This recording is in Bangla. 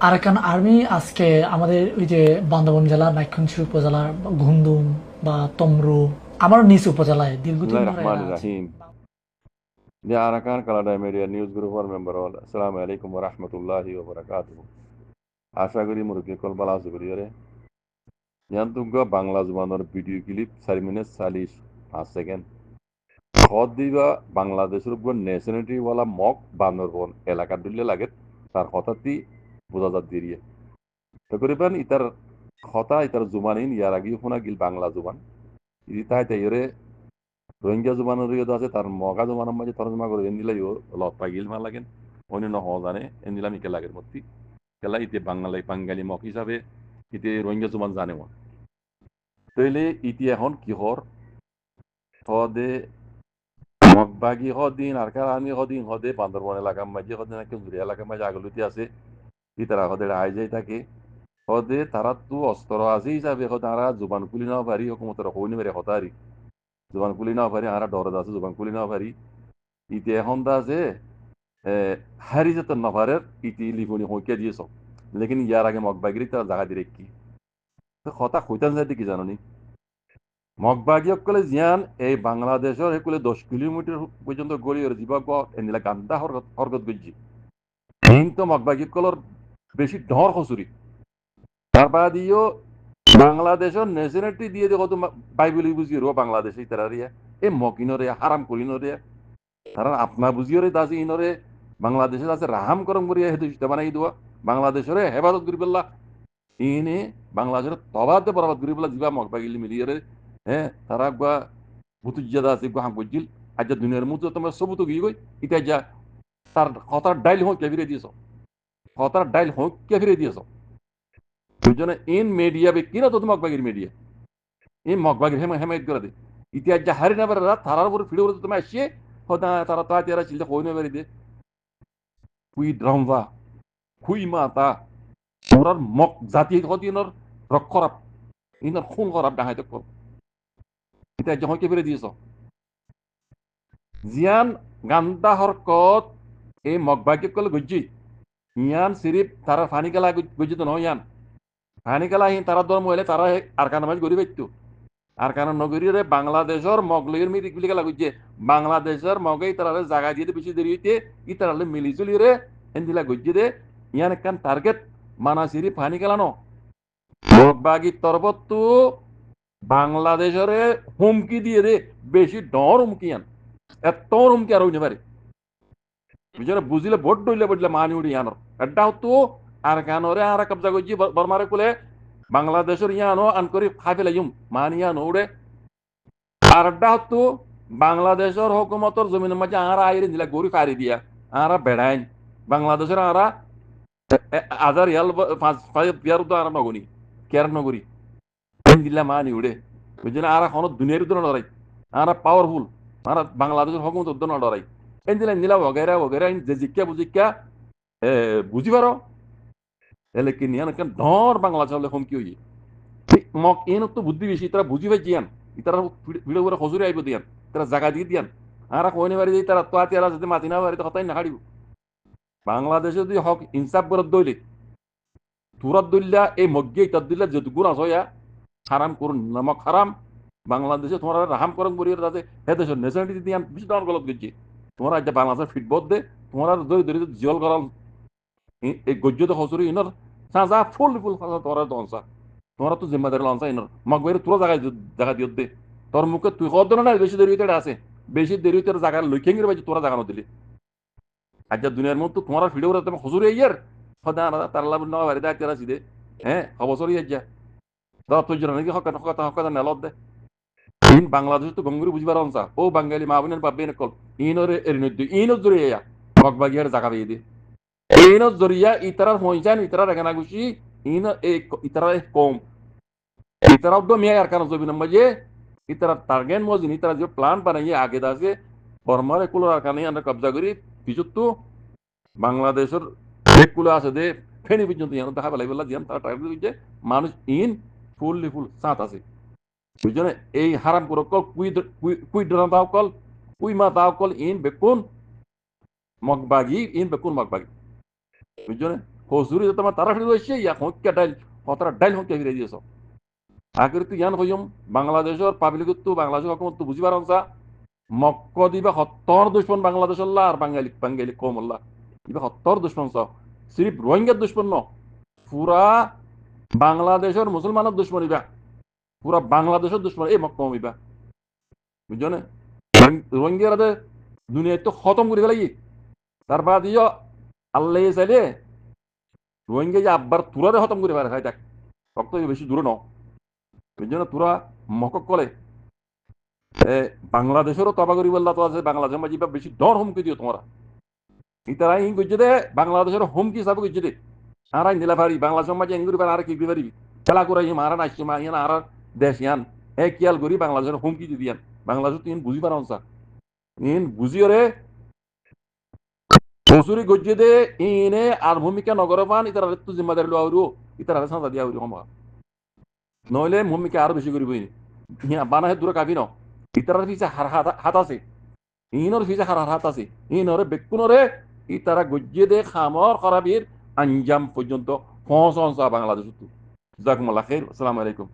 আরাকান আর্মি আজকে আমাদের ওই যে বান্দরবান জেলার নাইক্ষ্যংছড়ি উপজেলার ঘুমদুম বা তমরু আমার নিজ উপজেলায় দীর্ঘদিন Bismillahir ধরে এরা Rahmanir আছে। Rahim. The Arakan Kalada Media News Group or member all. Assalamu alaikum wa rahmatullahi wa barakatuh. আশা করি মুরগি কল বালা আছে করি রে ইয়ান্তুগ বাংলা জবানের ভিডিও ক্লিপ 4 মিনিট 45 সেকেন্ড খদ দিবা বাংলাদেশের উপর ন্যাশনালিটি ওয়ালা মক বান্দরবন এলাকা দিলে লাগে তার হঠাৎই বোঝা যাত দিয়ে তকরিবান ইতার হতা ইতার জুমানিন ইয়ার আগে শোনা গিল বাংলা জুবান ইতাই তাইরে রোহিঙ্গা জুবানের ইয়ে আছে তার মগা জুবানের মাঝে তরজমা করে এন্দিলা ইও লত পাগিল মা লাগেন অন্য ন জানে এন্দিলা মিকে লাগের মতি কেলা ইতে বাঙালি মক হিসাবে ইতে রোহিঙ্গা জুবান জানে তইলে ইতি এখন কিহর হদে মগবাগি হদিন আর কারানি হদিন হদে বান্দরবন এলাকার মাঝে হদে নাকি জুড়ি এলাকার মাঝে আগলুতি আছে ইতারা হদে আই যাই থাকে হদে তারা তো অস্ত্র আছে হিসাবে হদে তারা জুবান খুলি নাও পারি হুকুমতের হইনি মেরে হতারি জুবান খুলি নাও পারি আর ডরদ আছে জুবান খুলি নাও পারি ইতি এখন দা আছে হারি যেত নভারের ইতি লিখনি হইকে দিয়েছ লেকিন ইয়ার আগে মগবাগিরি তারা জায়গা দিয়ে কি কথা কইতান যাইতে কি জানো নি মগবাগীসকলে জিয়ান এই বাংলাদেশের সেকুলে 10 কিলোমিটার পর্যন্ত গড়ি জীবক এনিলা গান্দা হরগত গজ্জি তো মগবাগীসকলের বেশি ডর হসুরি তারপর দিও বাংলাদেশের ন্যাশনালিটি দিয়ে দেখো তো বাইবেলি বুঝিয়ে রো বাংলাদেশে তারা রিয়া এই মকিনরে হারাম করিনরে তারা আপনা বুঝিয়ে দাসি ইনরে বাংলাদেশে আছে রাহাম করম করিয়া হেতু বানাই দেওয়া বাংলাদেশের হেফাজত করি পেলা ইনে বাংলাদেশের তবাতে বরাবাদ করি পেলা যা মগবাগিলি মিলিয়ে হ্যাঁ তারা গা ভুতুজিয়াদা আছে গা হাম গজ্জিল আজ দুনিয়ার মতো তোমার সবুত গিয়ে গই ইটা যা তার হতার ডাইল হোক কে ফিরে দিয়েছ হতার ডাইল হোক কে ফিরে দিয়েছ দুজনে ইন মিডিয়া বে কিনা তো মগবাগির মিডিয়া এই মগবাগির হেমায়ত করে দে ইতিহাস যা হারি না পারে তারার উপরে ফিরে বলতে তুমি আসিয়ে হতা তারা তো তেরা চিন্তা হই না পারি দে কুই ড্রামবা কুই মাতা ওরার মগ জাতি হদিনর রক খারাপ ইনর খুন খারাপ ডাহাইতে কর ইতিহাস যা হইকে ফিরে দিয়েছ জিয়ান গান্দা হরকত এই মগবাগি কলে গজ্জি ইয়ান সিরিপ তারা ফানি গেলা গজ্জিত নয় ইয়ান ফানি গেলা হিন তারা ধর্ম হইলে তারা আর কানা মাঝ গড়ি পাইতো আর কারণ নগরীরে বাংলাদেশের মগলের মিরিক বিলি গেলা গজ্জে বাংলাদেশের মগেই তারা জায়গা দিয়ে বেশি দেরি হইতে ই তারা মিলি চুলি রে এন্দিলা গজ্জে দে ইয়ান একখান টার্গেট মানা সিরিপ ফানি গেলানো মগবাগির তরফত বাংলাদেশের হুমকি দিয়ে দে বেশি ডর হুমকি ইয়ান এত হুমকি আর হইতে পারে বুঝলে বুঝলে ভোট ডইলে বললে মানি উড়ি ইয়ানোর এটা হতো আর কানরে আর কবজা করছি বর্মারে কুলে বাংলাদেশের ইয়ানো আন করি খাই ফেলাইম মানি ইয়ানো উড়ে আর এটা হতো বাংলাদেশের হুকুমতর জমিনের মাঝে আর আইরে দিলা গরু ফারি দিয়া আর বেড়াইন বাংলাদেশের আর হাজার ইয়াল ইয়ার তো আর নগনি কেয়ার নগরী দিলা মানি উড়ে বুঝলে আর এখন দুনিয়ার উদ্দন ডরাই আর পাওয়ারফুল আর বাংলাদেশের হুকুমত উদ্দন ডরাই এনদিলা নিলা वगैरह वगैरह যে জিজ্ঞা বুঝিকা বুঝি পারো এলে কি নিয়ান কেন ডর বাংলাদেশ হলে হুমকি হই মক এন তো বুদ্ধি বেশি তারা বুঝি পাই জিয়ান তারা ভিডিও করে হজুরি আইব দিয়ান তারা জায়গা দিয়ে দিয়ান আর কইনে বাড়ি দিয়ে তারা তো আতিয়ারা যদি মাতি না বাড়ি তো কথাই না হারিব বাংলাদেশে যদি হক ইনসাফ করে দইলে তুরাত দইলা এই মগ্গে ইতাত দিলা যদি গুণ আসয়া হারাম করুন নামক হারাম বাংলাদেশে তোমরা রাহাম করম করিয়ে তাতে হে দেশের ন্যাশনালিটি দিয়ান বেশি ডর গলত গেছি তোমরা আজ বাংলাদেশের ফিটবত দে তোমরা দই দরি জিয়ল করাল এই গজ্জতে হসুরি ইনর সাজা ফুল ফুল তোরা দনসা তোমরা তো জিম্মাদারি লনসা ইনর মগ বাইরে তোরা জায়গা দিও দে তোর মুখে তুই কত না বেশি দেরি হইতে আছে বেশি দেরি হইতে জায়গা লইখেঙ্গির বাজে তোরা জায়গা দিলি আজ দুনিয়ার মধ্যে তোমার ভিডিও তুমি হসুরি ইয়ার সদা তার লাভ না বাড়ি দা তেরা সিদে হ্যাঁ অবসরই যা দাও তুই জন নাকি হকাতা নেলত দে ইন বাংলাদেশ তো গঙ্গুরি বুঝবার অনসা ও বাঙালি মা বোনের বাপ বেনে কল ইনরে এরিনদ্দু ইনত জরিয়া মগবাগিয়ার জায়গা পেয়ে দে ইনত জরিয়া ইতারার হইজান ইতারার এখানা গুছি ইন ইতারা কম ইতারা তো মিয়া আর কারণ জবিন মাঝে ইতারা টার্গেট মজিন ইতারা যে প্ল্যান বানাইয়ে আগে দাসে বর্মার একুলো আর কানে আমরা কবজা করি পিছত তো বাংলাদেশের একুলো আছে দে ফেনি পর্যন্ত ইয়ানো দেখা পেলাই বলা দিয়ান তারা টার্গেট দিচ্ছে মানুষ ইন ফুললি ফুল সাঁত আছে বুঝছনে এই হারাম করে কল কুই ডরা দাও কল কুই মা দাও কল ইন বেকুন মগবাগি ইন বেকুন মগবাগি বুঝছনে হজুরি তোমার তারা ফিরে রয়েছে ইয়া হত্যা ডাইল কতটা ডাইল হত্যা ফিরে দিয়েছ আগের তো ইয়ান হইম বাংলাদেশের পাবলিকত্ব বাংলাদেশের হকুমত বুঝি পারছা মক্ক দিবা সত্তর দুশ্মন বাংলাদেশ আর বাঙালি বাঙালি কমল্লা দিবা সত্তর দুশ্মন সিরিফ রোহিঙ্গার দুশ্মন ন পুরা বাংলাদেশের মুসলমানের দুশ্মন ইবা পুরা বাংলাদেশের দুশ্মন এই মক্কা হইবা বুঝছো না রোহিঙ্গারা দুনিয়ায় তো খতম করে ফেলাই তার বাদ ইয় আল্লাহ চাইলে রোহিঙ্গা যে আব্বার তুরারে খতম করে পারে খাই দেখ রক্ত বেশি দূরে ন বুঝছো না তোরা মকক কলে বাংলাদেশেরও তবা করি বললা তো আছে বাংলাদেশের মাঝে বেশি ডর হুমকি দিও তোমরা ইতারা ইং করছে দে বাংলাদেশের হুমকি হিসাবে করছে দে আর নিলা পারি বাংলাদেশের মাঝে এঙ্গুরি পারে আর কি পারি খেলা করে মারা নাচছে মা ইয়ান আর দেশ ইয়ান কিয়াল করি বাংলাদেশের হুমকি দি দিয়ান বাংলাদেশ তুই বুঝি পারাও ইন বুঝিও রে বসুরি গজ্জে দে ইনে আর ভূমিকা নগর পান ইতারা তো জিম্মাদারি লোয়া হইব ইতারা সাঁজা দিয়া হইব সম্ভব নইলে ভূমিকা আরো বেশি করিব ইয়া বানাহে দূরে কাবি ন ইতারার পিছে হাত আছে ইনর পিছে হাত আছে ইনরে বেকুনরে ইতারা গজ্জে দে খামর খরাবির আঞ্জাম পর্যন্ত পৌঁছন বাংলাদেশ জাকুমুল্লাহ খের আসসালামু আলাইকুম